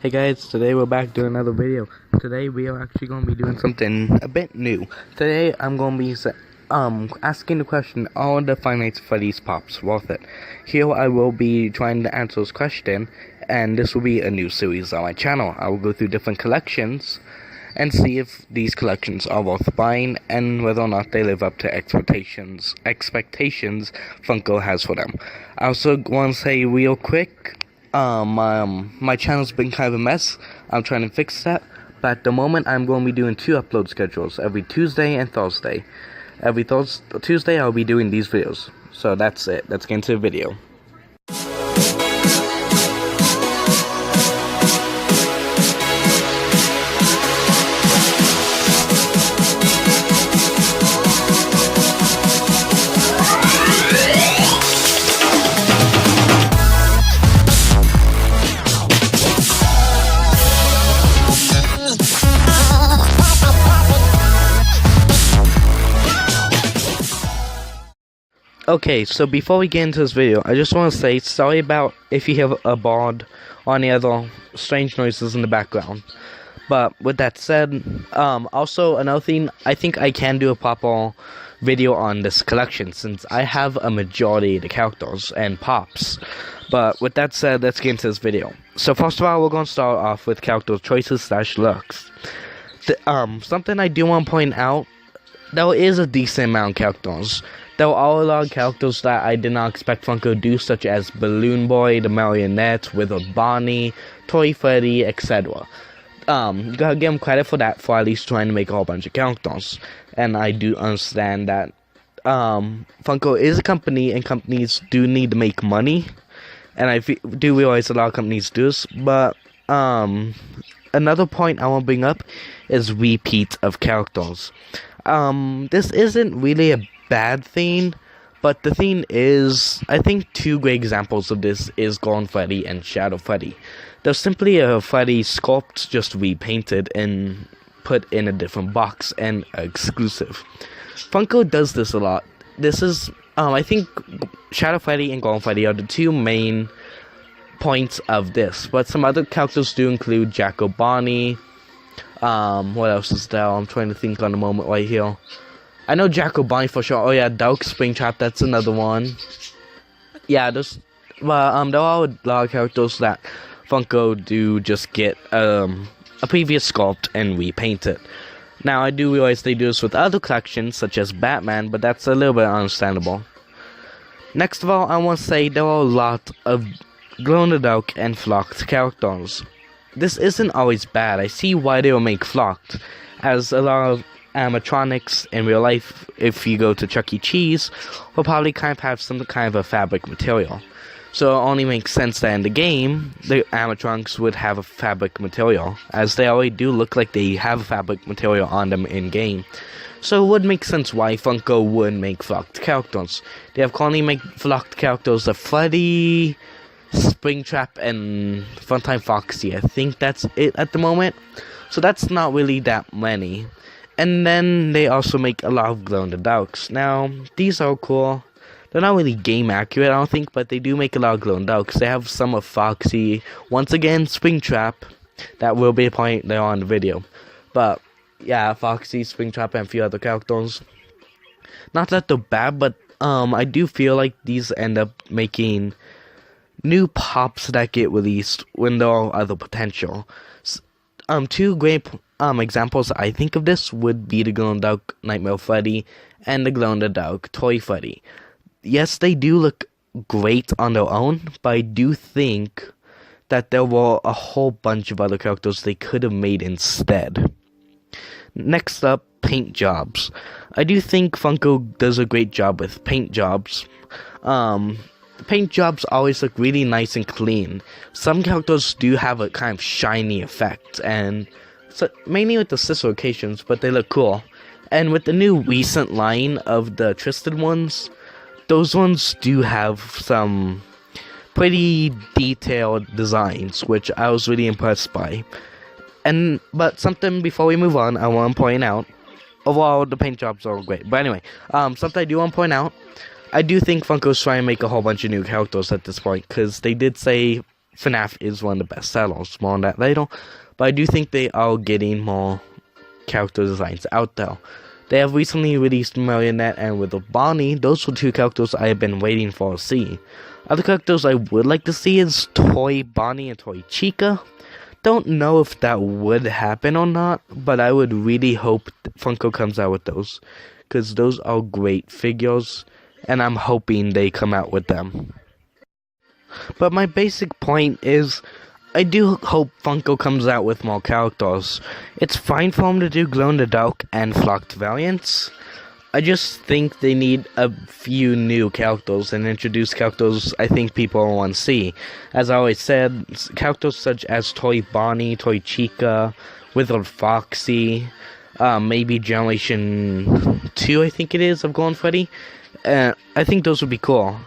Hey guys, today we're back doing another video. Today we are actually going to be doing something a bit new. Today I'm going to be asking the question, are the Five Nights at Freddy's Pops worth it? Here I will be trying to answer this question, and this will be a new series on my channel. I will go through different collections and see if these collections are worth buying and whether or not they live up to expectations Funko has for them. I also want to say real quick, my channel's been kind of a mess. I'm trying to fix that, but at the moment I'm going to be doing 2 upload schedules every Tuesday and Thursday. Every Tuesday I'll be doing these videos. So that's it. Let's get into the video. Okay, so before we get into this video, I just want to say sorry about if you hear a bird or any other strange noises in the background. But with that said, also another thing, I think I can do a proper video on this collection since I have a majority of the characters and pops. But with that said, let's get into this video. So first of all, we're going to start off with character choices / looks. Something I do want to point out, there is a decent amount of characters. There are a lot of characters that I did not expect Funko to do, such as Balloon Boy, the Marionette, Withered Bonnie, Toy Freddy, etc. You gotta give them credit for that, for at least trying to make a whole bunch of characters. And I do understand that Funko is a company, and companies do need to make money. And I do realize a lot of companies do this, but another point I want to bring up is repeat of characters. This isn't really a bad thing, but the thing is, I think 2 great examples of this is Golden Freddy and Shadow Freddy. They're simply a Freddy sculpt just repainted and put in a different box and exclusive. Funko does this a lot. This is, I think Shadow Freddy and Golden Freddy are the 2 main points of this, but some other characters do include Jacko Bonnie. What else is there? I'm trying to think on the moment right here. I know Jacko Bonnie for sure. Oh yeah, Duck Springtrap, that's another one. Yeah, there are a lot of characters that Funko do just get a previous sculpt and repaint it. Now I do realize they do this with other collections such as Batman, but that's a little bit understandable. Next of all, I want to say there are a lot of glow-in-the-dark and flocked characters. This isn't always bad. I see why they will make flocked, as a lot of animatronics in real life, if you go to Chuck E. Cheese, will probably kind of have some kind of a fabric material. So it only makes sense that in the game, the animatronics would have a fabric material, as they already do look like they have a fabric material on them in game. So it would make sense why Funko would make flocked characters. They have currently made flocked characters of Freddy, Springtrap, and Funtime Foxy. I think that's it at the moment. So that's not really that many. And then they also make a lot of glow-in-the-darks. Now, these are cool. They're not really game accurate, I don't think, but they do make a lot of glow-in-the-darks. They have some of Foxy, once again, Springtrap. That will be a point there on the video. But, yeah, Foxy, Springtrap, and a few other characters. Not that they're bad, but I do feel like these end up making new pops that get released when there are other potential. 2 great examples I think of this would be the glow-in-the-dark Nightmare Freddy and the glow-in-the-dark Toy Freddy. Yes, they do look great on their own, but I do think that there were a whole bunch of other characters they could have made instead. Next up, paint jobs. I do think Funko does a great job with paint jobs. The paint jobs always look really nice and clean. Some characters do have a kind of shiny effect, and so, mainly with the sister locations, but they look cool. And with the new recent line of the Twisted ones, those ones do have some pretty detailed designs, which I was really impressed by. But something before we move on, I want to point out, overall the paint jobs are great. But anyway, something I do want to point out, I do think Funko's trying to make a whole bunch of new characters at this point, because they did say FNAF is one of the best sellers. More on that later. But I do think they are getting more character designs out there. They have recently released Marionette and Little Bonnie. Those were two characters I have been waiting for to see. Other characters I would like to see is Toy Bonnie and Toy Chica. Don't know if that would happen or not, but I would really hope Funko comes out with those, because those are great figures, and I'm hoping they come out with them. But my basic point is, I do hope Funko comes out with more characters. It's fine for them to do glow-in-the-dark and flocked variants. I just think they need a few new characters and introduce characters I think people want to see. As I always said, characters such as Toy Bonnie, Toy Chica, Withered Foxy, maybe Generation 2 I think it is of Golden Freddy. I think those would be cool.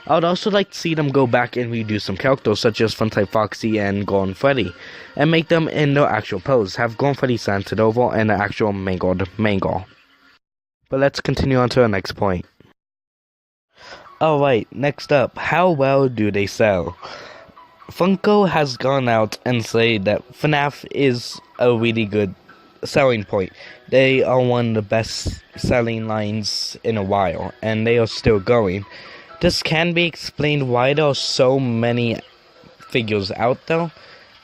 I would also like to see them go back and redo some characters such as Funtime Foxy and Golden Freddy, and make them in their actual pose. Have Golden Freddy slanted over and the actual mangled mangle. But let's continue on to our next point. Alright, next up, how well do they sell? Funko has gone out and said that FNAF is a really good selling point. They are one of the best selling lines in a while, and they are still going. This can be explained why there are so many figures out there,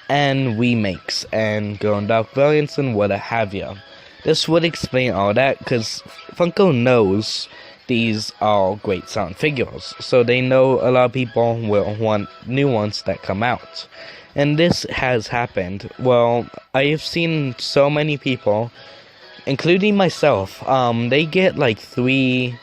and remakes, and glow-in-the-dark variants, and what have you. This would explain all that, because Funko knows these are great selling figures, so they know a lot of people will want new ones that come out. And this has happened. Well, I have seen so many people, including myself, they get like 3,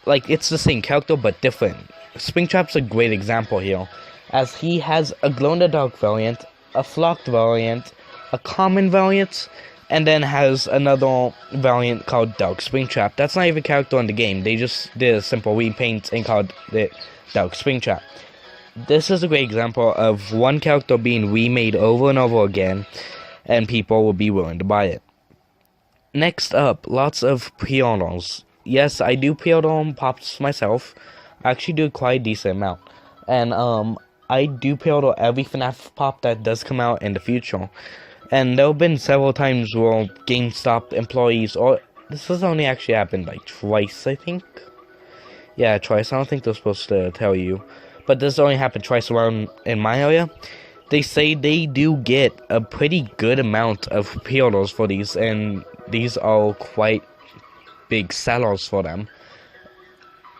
like it's the same character but different. Springtrap's a great example here, as he has a glow-in-the-dark variant, a flocked variant, a common variant, and then has another variant called Dark Springtrap. That's not even a character in the game. They just did a simple repaint and called it Dark Springtrap. This is a great example of one character being remade over and over again, and people will be willing to buy it. Next up, lots of pre-orders. Yes, I do pre-order pops myself. I actually do quite a decent amount. And I do pre-order every FNAF pop that does come out in the future. And there have been several times where GameStop employees, or this has only actually happened like twice, I think. Yeah, twice. I don't think they're supposed to tell you. But this only happened twice around in my area. They say they do get a pretty good amount of pre-orders for these, and these are quite big sellers for them.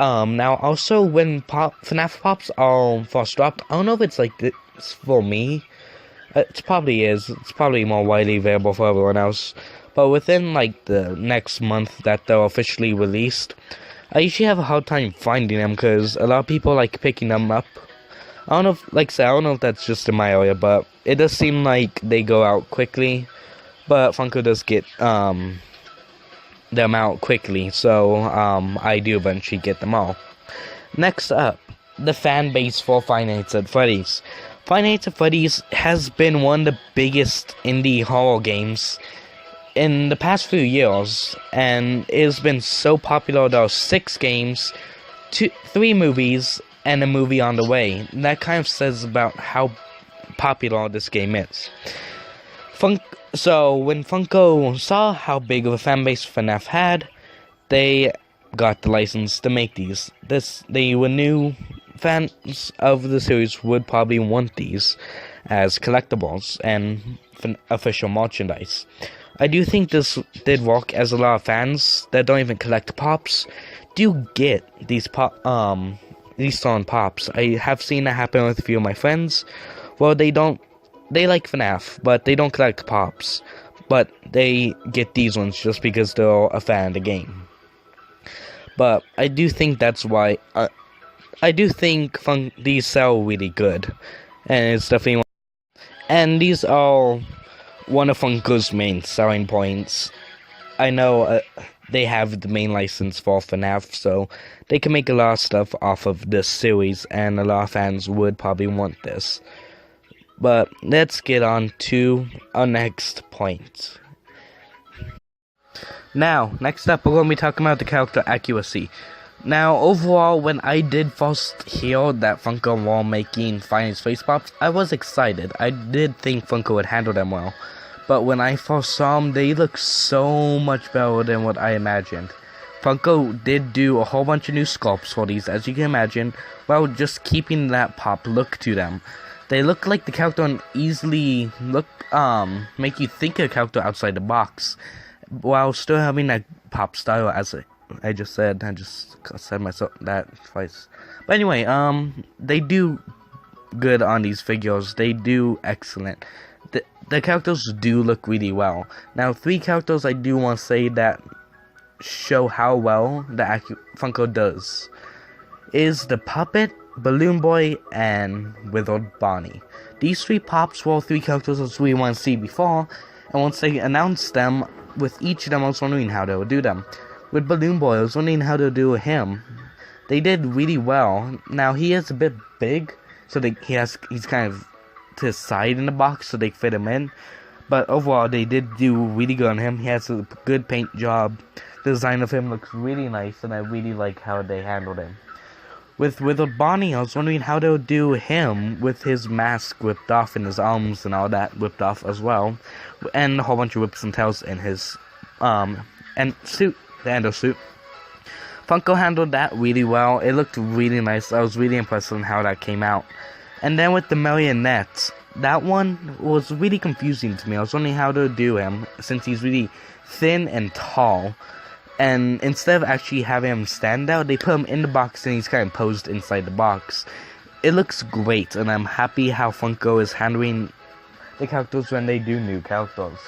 Now also when FNAF pops are first dropped, I don't know if it's like this for me. It probably is. It's probably more widely available for everyone else. But within like the next month that they're officially released, I usually have a hard time finding them because a lot of people like picking them up. I don't know if, like I said, I don't know if that's just in my area, but it does seem like they go out quickly. But Funko does get them out quickly, so I do eventually get them all. Next up, the fan base for Five Nights at Freddy's. Five Nights at Freddy's has been one of the biggest indie horror games in the past few years, and it has been so popular. There are 6 games, 3 movies, and a movie on the way. That kind of says about how popular this game is. So when Funko saw how big of a fan base FNAF had, they got the license to make these. They were new. Fans of the series would probably want these as collectibles and official merchandise. I do think this did work, as a lot of fans that don't even collect pops do get these stolen pops. I have seen that happen with a few of my friends. Well, they like FNAF, but they don't collect pops. But they get these ones just because they're a fan of the game. But I do think that's why. I do think these sell really good, and it's definitely one. And these are one of Funko's main selling points. I know they have the main license for FNAF, so they can make a lot of stuff off of this series, and a lot of fans would probably want this. But let's get on to our next point. Now, next up, we're going to be talking about the character accuracy. Now, overall, when I did first hear that Funko were making Finance Face Pops, I was excited. I did think Funko would handle them well. But when I first saw them, they look so much better than what I imagined. Funko did do a whole bunch of new sculpts for these, as you can imagine, while just keeping that pop look to them. They look like the character and easily make you think of a character outside the box, while still having that pop style, as I just said. I just said myself that twice. But anyway, they do good on these figures. They do excellent. The characters do look really well. Now, 3 characters I do want to say that show how well the Funko does is the Puppet, Balloon Boy, and Withered Bonnie. These 3 pops were 3 characters as we want to see before, and once they announced them, with each of them I was wondering how they would do them. With Balloon Boy, I was wondering how to do him. They did really well. Now, he is a bit big, so he's kind of to his side in the box so they fit him in. But overall, they did do really good on him. He has a good paint job. The design of him looks really nice, and I really like how they handled him. With Bonnie, I was wondering how they would do him with his mask whipped off and his arms and all that whipped off as well, and a whole bunch of whips and tails in his and suit, the endo suit. Funko handled that really well. It looked really nice. I was really impressed on how that came out. And then with the marionettes, that one was really confusing to me. I was wondering how to do him, since he's really thin and tall. And instead of actually having him stand out, they put him in the box and he's kind of posed inside the box. It looks great, and I'm happy how Funko is handling the characters when they do new characters.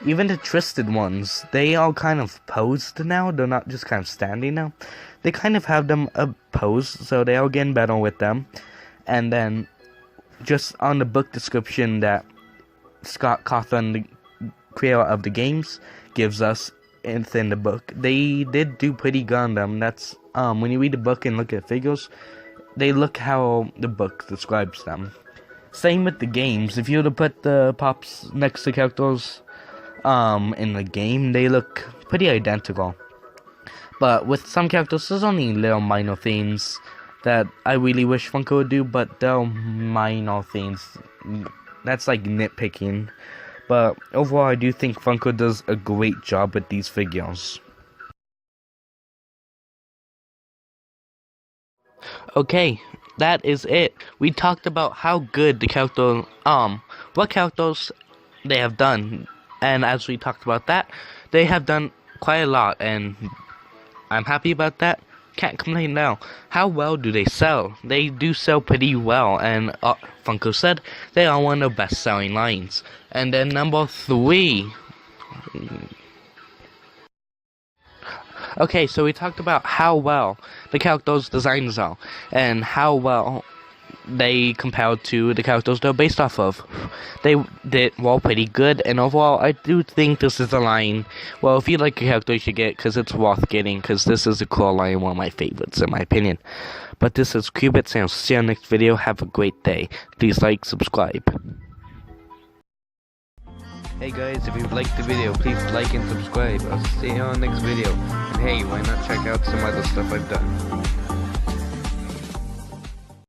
Even the twisted ones, they are kind of posed now. They're not just kind of standing now. They kind of have them posed, so they are getting better with them. And then, just on the book description that Scott Cawthon, the creator of the games, gives us in the book, they did do pretty good on them. That's when you read the book and look at figures, they look how the book describes them. Same with the games. If you were to put the pops next to characters in the game, they look pretty identical. But with some characters, there's only little minor things that I really wish Funko would do, but they're minor things. That's like nitpicking. But overall, I do think Funko does a great job with these figures. Okay, that is it. We talked about how good the character, what characters they have done. And as we talked about that, they have done quite a lot, and I'm happy about that. Can't complain now. How well do they sell? They do sell pretty well, and Funko said they are one of the best selling lines. And then number 3. Okay, so we talked about how well the characters' designs are, and how well they compare to the characters they're based off of. They did well pretty good, and overall I do think this is a line, well, if you like a character you should get it, because it's worth getting, because this is a cool line, one of my favorites in my opinion. But this is Cubits, and I'll see you in the next video. Have a great day. Please like, subscribe. Hey guys, if you liked the video, please like and subscribe. I'll see you on the next video. And hey, why not check out some other stuff I've done.